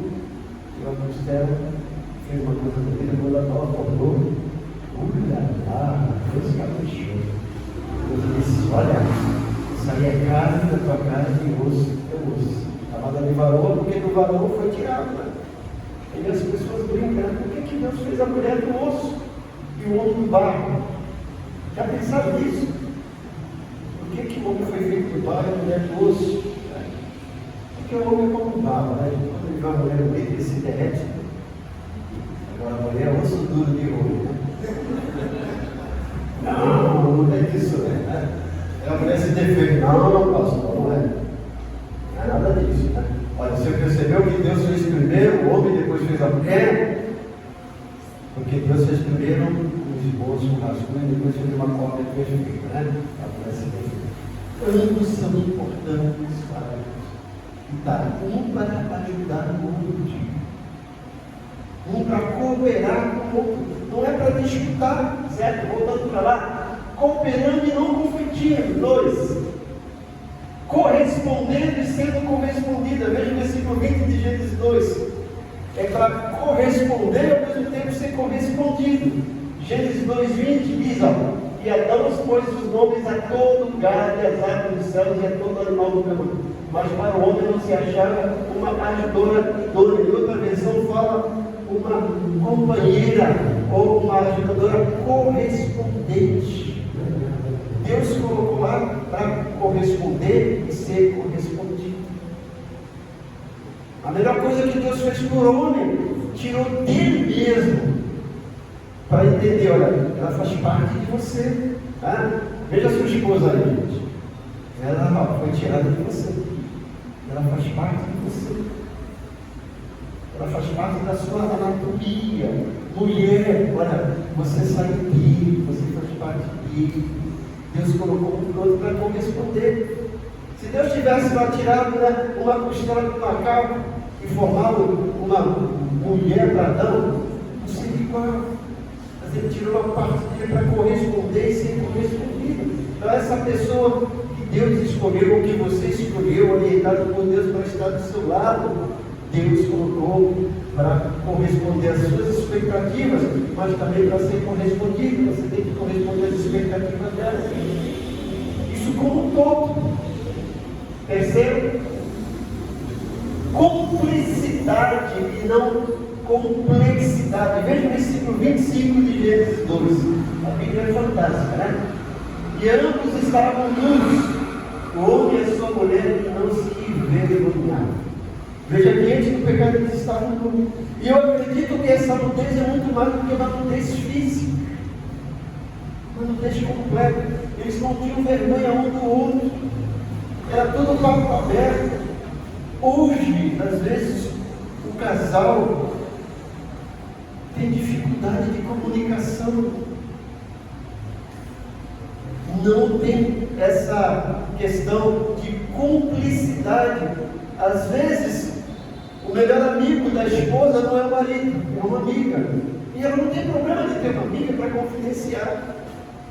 tirou a costela, fez uma coisa dele, levou lá, acordou. Olha lá, Deus caprichou. Deus disse, olha, isso aí é carne da tua carne e osso é osso. Chamada de varão, porque do varão foi tirado, né? E as pessoas brincam, por que Deus fez a mulher do osso e o homem do barro? Já pensaram nisso? Por que o homem foi feito do barro e a mulher do osso? Porque o homem é como barro, né? Quando ele vai a mulher no meio, ele se derrete. Agora a mulher é osso duro de ouro, né? Não é isso, né? A mulher se defende. Não, pastor, não é. Não é nada disso, né? Olha, você percebeu que Deus fez primeiro o homem e depois fez a mulher? Porque Deus fez primeiro um esboço, um rascunho e depois fez uma cópia perfeita, né? A mulher se defende. Ambos são importantes para Deus. Tá, um para ajudar o outro. Um para cooperar com o outro. Não é para disputar, certo? Voltando para lá, cooperando e não competindo. 2. Correspondendo e sendo correspondida. Veja o versículo 20 de Gênesis 2. É para corresponder e ao mesmo tempo ser correspondido. Gênesis 2:20 diz, e Adão pôs os nomes a todo gado, e as aves dos céus e a todo animal do campo. mas para o homem não se achava uma ajudadora idônea. Em outra versão fala uma companheira ou uma ajudadora correspondente. Deus colocou lá para corresponder e ser correspondido. A melhor coisa que Deus fez por homem, tirou dele mesmo, para entender, olha, ela faz parte de você. Tá? Veja a sua esposa aí, gente. Ela foi tirada de você. Ela faz parte de você. Ela faz parte da sua anatomia. Mulher, olha, você sai dele, você faz parte dele. Deus colocou um outro para corresponder. Se Deus tivesse lá tirado, né, uma costela do macaco e formado uma mulher para Adão, não seria igual. Mas ele tirou uma parte dele para corresponder e ser correspondido. Então essa pessoa que Deus escolheu, ou que você escolheu, orientado por Deus para estar do seu lado, Deus colocou para corresponder às suas expectativas, mas também para ser correspondido. Você tem que corresponder às expectativas dela. Isso como um todo. Terceiro, cumplicidade e não complexidade. Veja o versículo 25 de Gênesis 12. A Bíblia é fantástica, né? E ambos estavam nus, o homem e a sua mulher, e não se envergonhavam. Veja que antes do pecado eles estavam nus. E eu acredito que essa nudez é muito mais do que uma nudez física, uma nudez completa. Eles não tinham vergonha um do outro, era tudo papo aberto. Hoje, às vezes, o casal tem dificuldade de comunicação, não tem essa questão de cumplicidade. Às vezes, o melhor amigo da esposa não é o marido, é uma amiga. E ela não tem problema de ter uma amiga para confidenciar.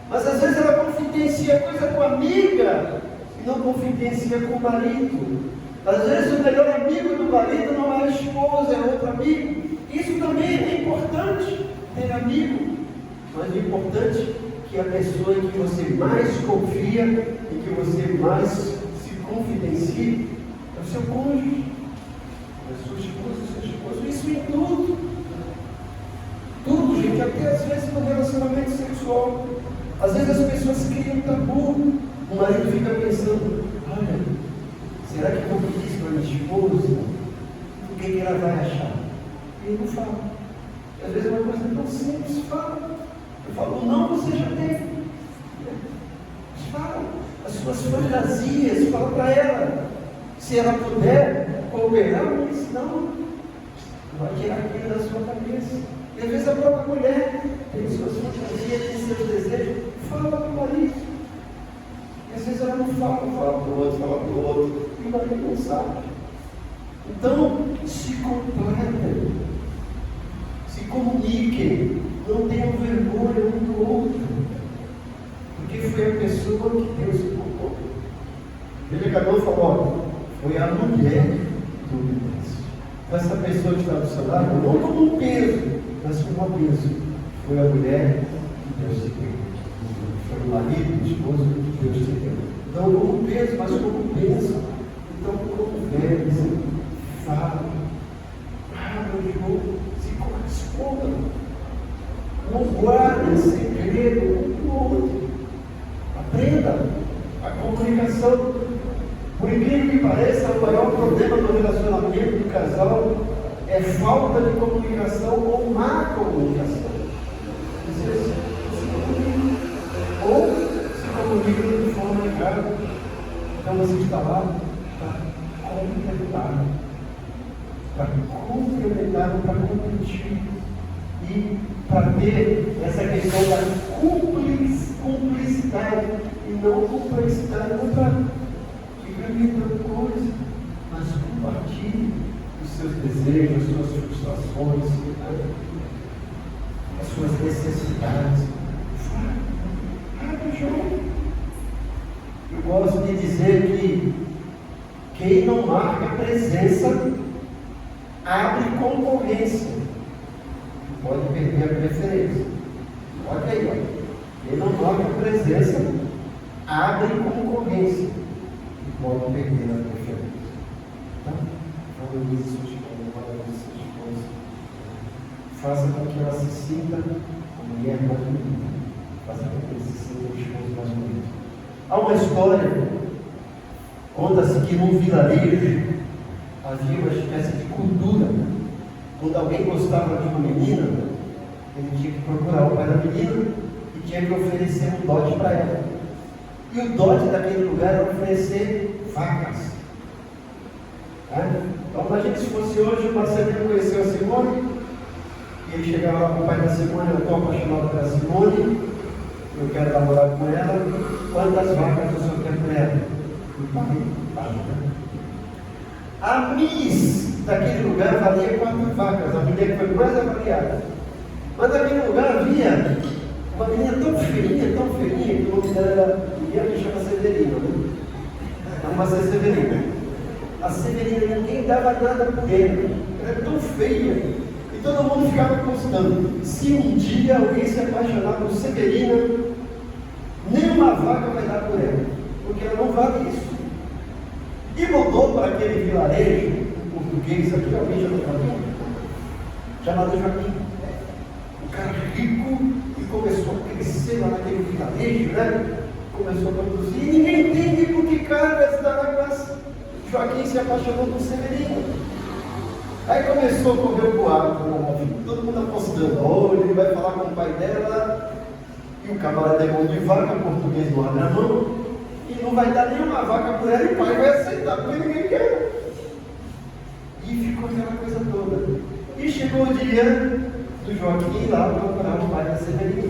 Mas às vezes ela confidencia coisa com a amiga e não confidencia com o marido. Às vezes o melhor amigo do marido não é a esposa, é outro amigo. Isso também é importante, ter amigo. Mas o importante é que a pessoa em que você mais confia, em que você mais se confidencia, é o seu cônjuge, é a sua esposa, o seu esposo. Isso em tudo. Tudo, gente, até às vezes no relacionamento sexual. Às vezes as pessoas criam tabu. O marido fica pensando, olha, será que eu vou pedir isso para minha esposa? O que ela vai achar? E ele não fala. E às vezes é uma coisa tão simples, fala. Eu falo, não, você já teve. Mas fala. As suas fantasias, fala para ela. Se ela puder cooperar, mas não. Vai tirar aquilo da sua cabeça. E às vezes a própria mulher tem suas fantasias, tem seus desejos, fala para o marido. E às vezes ela não fala, fala para o outro, fala para o outro, e o marido não sabe. Então, se completem, se comuniquem, não tenham vergonha um do outro, porque foi a pessoa que Deus colocou. Veja que a mão falou, foi a mulher do universo. Essa pessoa que está do seu lado, não como um peso, mas como uma bênção. Foi a mulher que Deus te deu. Foi o marido, o esposo que Deus te deu. Não como peso, mas como bênção. Então, converse, fale, abra o jogo, se corresponda. Não guarde segredo um do outro. Aprenda a comunicação. Por incrível que pareça, o maior problema do relacionamento do casal é falta de comunicação ou má comunicação. Vocês se comunicam ou se comunicam de forma errada. Então você está lá para complementar, para competir e para ter essa questão da cumplicidade e não complexidade. Não para inventando coisa, mas compartilhe os seus desejos, as suas frustrações, as suas necessidades. Abre o jogo. Eu gosto de dizer que quem não marca presença abre concorrência. Pode perder a preferência. Olha aí, olha. Quem não marca presença abre concorrência. Pode perder a preferência. Tá? Valorize sua esposa, valorize sua esposa. Faça com que ela se sinta uma mulher mais bonita. Faça com que ele se sinta um esposo mais bonito. Há uma história, conta-se que num vilarejo havia uma espécie de cultura. Quando alguém gostava de uma menina, ele tinha que procurar o pai da menina e tinha que oferecer um dote para ela. E o dote daquele lugar era oferecer vacas. Então imagine se fosse hoje, o Marcelino conheceu a Simone, e ele chegava lá com o pai da Simone: eu estou apaixonado pela Simone, eu quero namorar com ela, quantas vacas o senhor quer por ela? O pai paga. A Miss daquele lugar valia 4 vacas, a mulher que foi mais avaliada. Mas naquele lugar havia uma menina tão feinha, que o nome dela era, que chama Severina, né? Uma Severina. A Severina, ninguém dava nada por ela, ela era tão feia, e todo mundo ficava apostando: se um dia alguém se apaixonar por Severina, nenhuma vaca vai dar por ela, porque ela não vale isso. E mudou para aquele vilarejo, português, aqui alguém já não falou, chamado Joaquim. Um cara rico, e começou a crescer lá naquele vilarejo, né? Começou a produzir, e ninguém entende por que cargas d'água Joaquim se apaixonou por Severino. Aí começou a correr o boato, todo mundo apostando: olha, ele vai falar com o pai dela, e o camarada é mão de vaca, português não abre a mão, e não vai dar nenhuma vaca por ela, e o pai vai aceitar, porque ninguém quer. E ficou aquela coisa toda. E chegou o dia do Joaquim lá procurar o pai da Severina.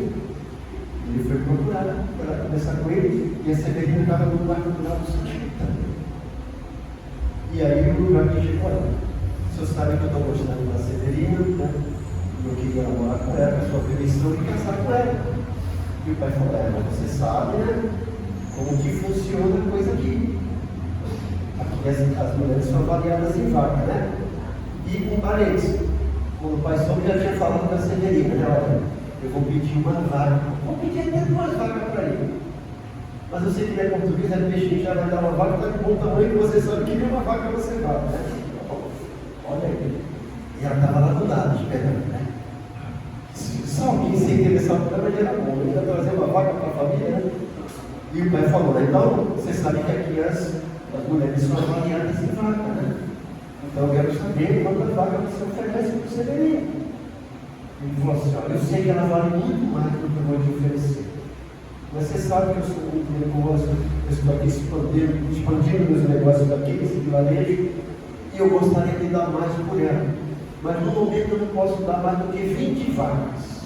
Ele foi procurar para conversar com ele, e a Severina estava no quarto do lado do secretário. E aí o Joaquim chegou lá: o senhor sabe que eu estou gostando da Severina, né? Eu queria namorar com ela, com a sua permissão, e casar com ela. E o pai falou: mas você sabe, né, como que funciona a coisa aqui. Aqui as mulheres são avaliadas em vaca, né? E um parênteses, quando o pai soube, já tinha falado da Severina, né? Olha, eu vou pedir uma vaca, vou pedir até 2 vacas para ele. Mas você que é português, é peixe, já vai dar uma vaca, está de bom tamanho, que você sabe que nenhuma vaca você vai, né? Olha aí. E ela estava lá do lado, esperando, né? Se alguém se interessar por ela, ele era bom, ele ia trazer uma vaca para a família, né? E o pai falou: né? Então, você sabe que aqui as mulheres são avaliadas em vaca, né? Então eu quero saber quantas vacas você oferece para o Severino. Ele falou assim: olha, eu sei que ela vale muito mais do que eu vou te oferecer. Mas você sabe que eu sou muito nervoso, eu estou aqui expandindo meus negócios aqui nesse vilarejo, e eu gostaria de dar mais por ela. Mas no momento eu não posso dar mais do que 20 vacas.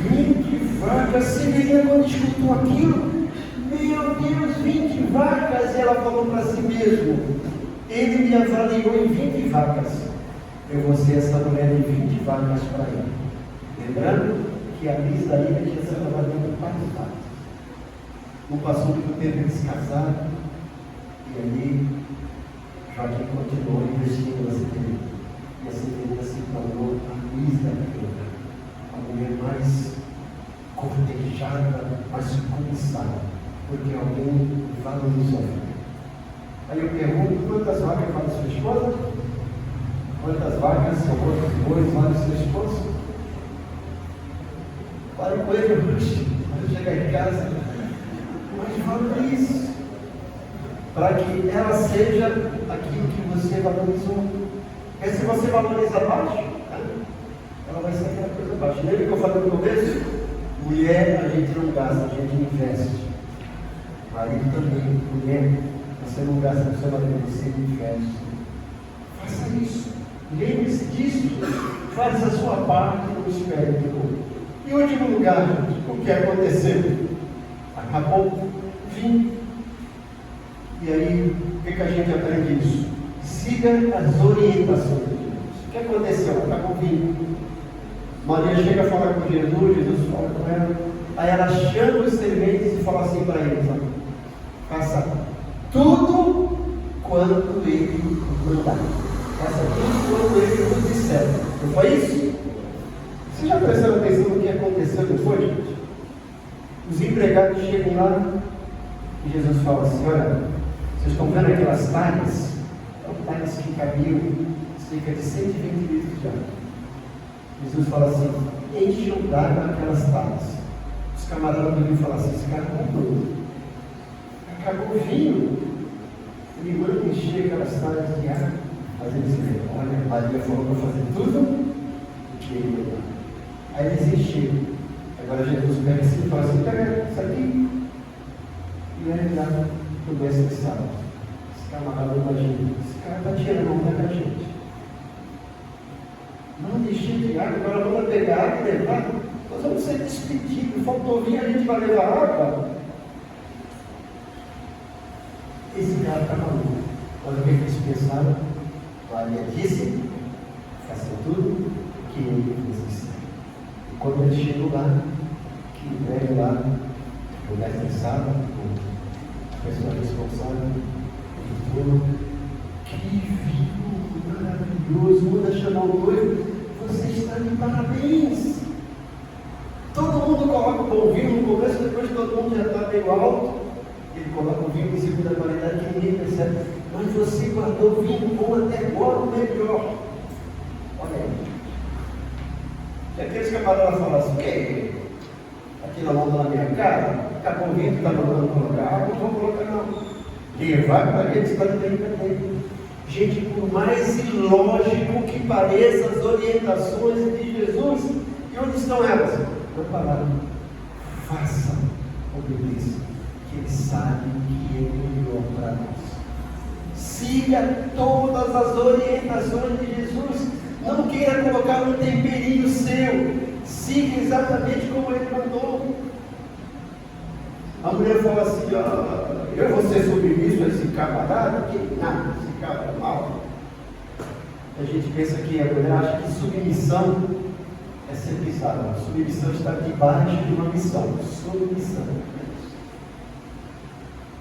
20 vacas, Severina, quando escutou aquilo, meu Deus, 20 vacas, e ela falou para si mesmo: ele me avaliou em 20 vacas, eu vou ser essa mulher de 20 vacas para ele. Lembrando que a Liz da ilha tinha sido avaliada 4 vacas. Não passou muito tempo eles casaram, e ali Joaquim continuou investindo na Severina. E a Severina se tornou a Liz da ilha, a mulher mais cortejada, mais conquistada, porque alguém valorizou. Aí eu pergunto: quantas vacas vale sua esposa? Quantas vacas são outros bois vale sua esposa? Fale com ele hoje, quando chegar em casa, mas valorize, para que ela seja aquilo que você valorizou. Porque se você valoriza baixo, ela vai ser aquela coisa baixa. Lembra que eu falei no começo? Mulher, a gente não gasta, a gente investe. Marido também, mulher, você não gasta no seu marido, você investe. Faça isso. Lembre-se disso. Faz a sua parte e não espere de novo. Em último lugar, o que aconteceu? Acabou o fim. E aí, o que a gente aprende disso? Siga as orientações de Deus. O que aconteceu? Acabou o fim. Maria chega a falar com Jesus, Jesus fala com ela. Aí ela chama os serventes e fala assim para eles: faça tudo quanto ele mandar. Faça tudo quanto ele nos disser. Não foi isso? Você já prestou atenção no que aconteceu depois, gente? Os empregados chegam lá e Jesus fala assim: olha, vocês estão vendo aquelas talhas? talhas que cabiam cerca de 120 litros de água. Jesus fala assim: encham d'água aquelas talhas. Os camaradas do Rio falam assim: esse cara comprou. Acabou o vinho. Ele manda encher aquelas talhas de água. Mas eles dizem: olha, Maria falou para fazer tudo o que ele mandou. Aí eles encheram. Agora Jesus pega assim e fala assim: pega isso aqui e leve lá para o mestre sábado. Esse camarada imagina: esse cara está tirando a onda da gente. Manda encher de água, agora manda pegar água e levar. Nós vamos ser despedidos. Faltou vinho, a gente vai levar água. Esse cara está maluco. Olha o que eles pensaram. Maria disse: faça tudo o que ele fez. E quando ele chegou lá, que veio lá, o mestre sábado, a pessoa responsável, ele falou: que vinho maravilhoso, manda chamar o noivo, você está de parabéns. Todo mundo coloca o bom vinho no começo, depois todo mundo já está meio alto. Ele coloca o vinho em segunda qualidade que ninguém percebe. Mas você guardou o vinho bom até agora, o melhor. Olha aí. E aqueles camaradas falam assim: o quê? Aqui na mão da minha cara, acabou o vinho que está mandando colocar água, não vou colocar não. Levar para eles para dentro. Gente, por mais ilógico que pareça as orientações de Jesus, e onde estão elas? Não pararam. Faça, obedeça, que Ele sabe que é melhor para nós. Siga todas as orientações de Jesus. Não queira colocar um temperinho seu. Siga exatamente como Ele mandou. A mulher fala assim: eu vou ser submisso a esse camarada? Que nada, esse cara é mau. A gente pensa que a mulher acha que submissão é ser pisada. Submissão está debaixo de uma missão. Submissão.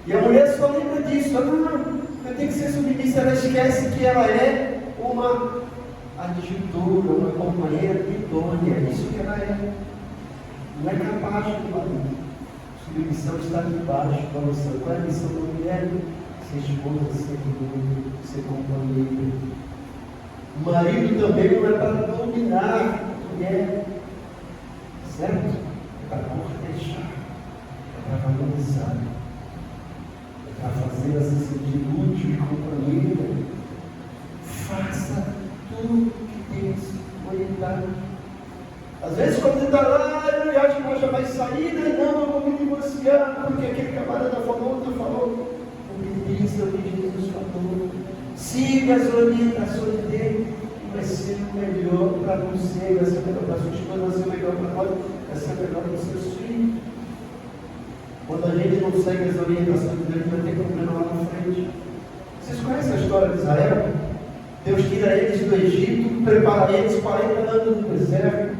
E a mulher só lembra disso: eu tenho que ser submissa. Ela esquece que ela é uma adjutora, uma companheira idônea. Isso que ela é. Não é capaz de fazer. Submissão está debaixo da missão. Qual é a missão da mulher? Ser esposa, ser mãe, ser companheira. O marido também não é para dominar a mulher, certo? É para cortejar, é para valorizar, é para fazê-la se sentir útil e companheira. Faça tudo que Deus orientar. Às vezes, quando ele está lá, ele acha que já vai sair, e não, eu vou me divorciar, porque aquele camarada falou, não falou. Obedeça o que Jesus falou. Siga as orientações dele, e vai ser o melhor para você, vai ser o melhor para a sua esposa, vai ser o melhor para nós, vai ser o melhor para os seus filhos. Quando a gente não segue as orientações de Deus, vai ter problema lá na frente. Vocês conhecem a história de Israel? Deus tira eles do Egito, prepara eles 40 anos no deserto.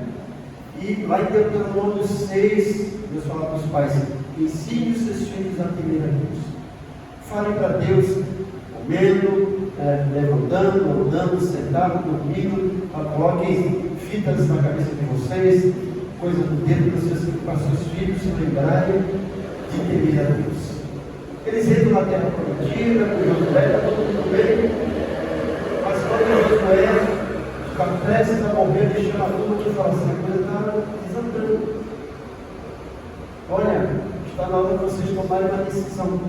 E lá em Deuteronômio 6, Deus fala para os pais: ensine os seus filhos a temer a Deus. Fale para Deus, comendo, levantando, andando, sentado, dormindo. Coloquem fitas na cabeça de vocês, coisa do dedo para seus filhos se lembrarem de temer a Deus. Eles entram na terra prometida, com Josué, está todo mundo bem. Mas quando Josué está prestes a morrer, ele chama a turma e fala assim: a coisa está desandando. Olha, está na hora de vocês tomarem uma decisão.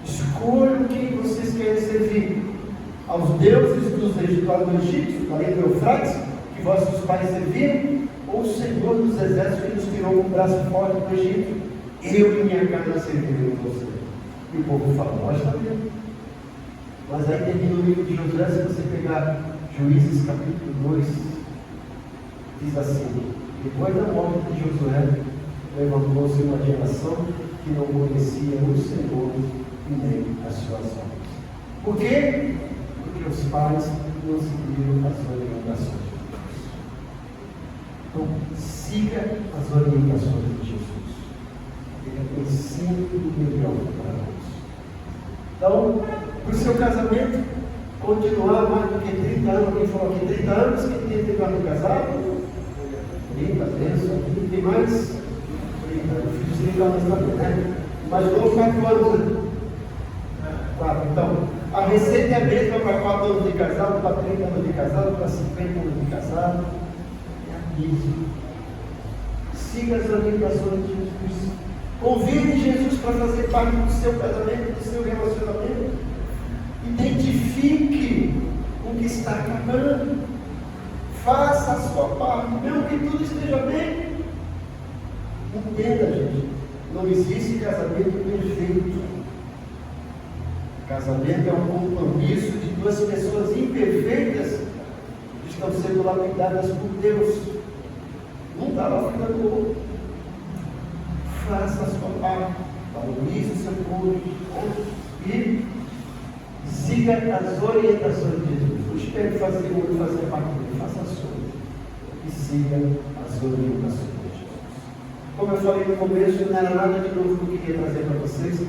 Escolham quem vocês querem servir: aos deuses dos egípcios, além do Eufrates, que vossos pais serviram, ou o Senhor dos exércitos que nos tirou com o braço forte do Egito. Eu e minha casa serviremos você. E o povo fala: nós também. Mas aí termina o livro de Josué. Se você pegar Juízes capítulo 2, diz assim: depois da morte de Josué, levantou-se uma geração que não conhecia o Senhor e nem as suas obras. Por quê? Porque os pais não seguiram as orientações de Deus. Então, siga as orientações de Jesus. Ele tem sempre o melhor para nós. Então, para o seu casamento continuar mais do que 30 anos, alguém falou aqui 30 anos, quem tem 30 anos casado? 30, pensa, tem mais 30 anos também, né? Mas vamos 4 anos, né? 4, então, A receita é a mesma para 4 anos de casado, para 30 anos de casado, para 50 anos de casado. É a mesma. Siga as orientações de Jesus. Convide Jesus para fazer parte do seu casamento, do seu relacionamento. Identifique o que está acabando. Faça a sua parte, mesmo que tudo esteja bem. Entenda, gente. Não existe casamento perfeito. Casamento é um compromisso de duas pessoas imperfeitas que estão sendo lapidadas por Deus. Um está lapidando o outro. Faça a sua parte. Valorize o seu cônjuge e siga as orientações de Jesus. Não espere fazer o outro fazer parte dele. Faça a sua. E siga as orientações de Jesus. Como eu falei no começo, não era nada de novo que eu queria trazer para vocês.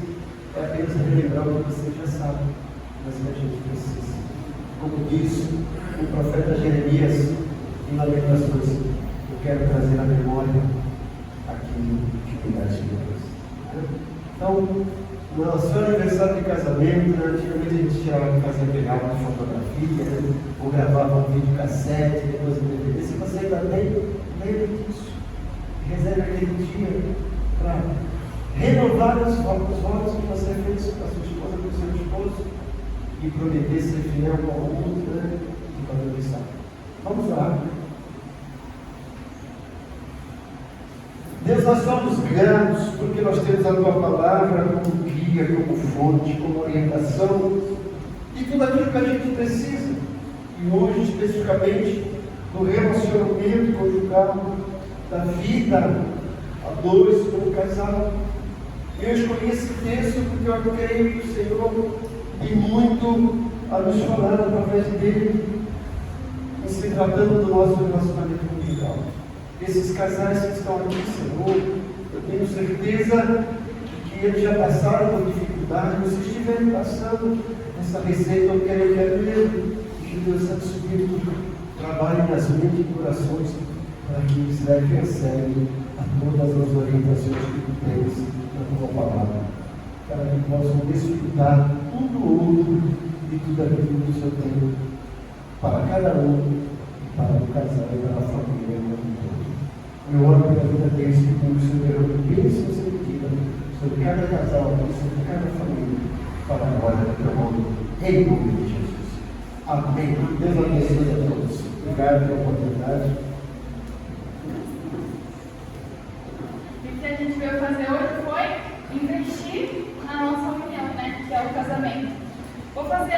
É apenas relembrar o que vocês já sabem, mas que a gente precisa. Como disse o profeta Jeremias em Lamentações, eu quero trazer à memória aquilo que cuidaste de Deus. Então, no seu aniversário de casamento, antigamente a gente tirava um casamento legal de fotografia, ou gravava um vídeo cassete, depois um DVD. Se você ainda tem, lembre disso. Reserve aquele dia para renovar os votos que você fez com a sua esposa, com o seu esposo, e prometer ser fiel ao mundo, e valorizar. Vamos lá. Deus, nós somos gratos porque nós temos a Tua Palavra como guia, como fonte, como orientação, e tudo aquilo que a gente precisa. E hoje, especificamente, do relacionamento conjugal, da vida a dois como casal. Eu escolhi esse texto porque eu creio que o Senhor tem muito a nos falar através dele, em se tratando do nosso relacionamento conjugal. Esses casais que estão aqui, Senhor, eu tenho certeza que eles já passaram por dificuldades. Se estiverem passando essa receita, eu quero mesmo que Deus Santo Espírito trabalhe nas mentes e corações para que eles levem a sério a todas as orientações que tu tens na tua palavra, para que possam desfrutar um do outro e tudo aquilo que o Senhor tem para cada um, para o casal e para a família como um todo. Eu oro pela vida deles que o Senhor derrame bênçãos e vida sobre cada casal, sobre cada família, para a glória do teu nome, em nome de Jesus. Amém. Deus abençoe a todos. Obrigado pela oportunidade. O que a gente veio fazer hoje foi investir na nossa união, né? Que é o casamento. Vou fazer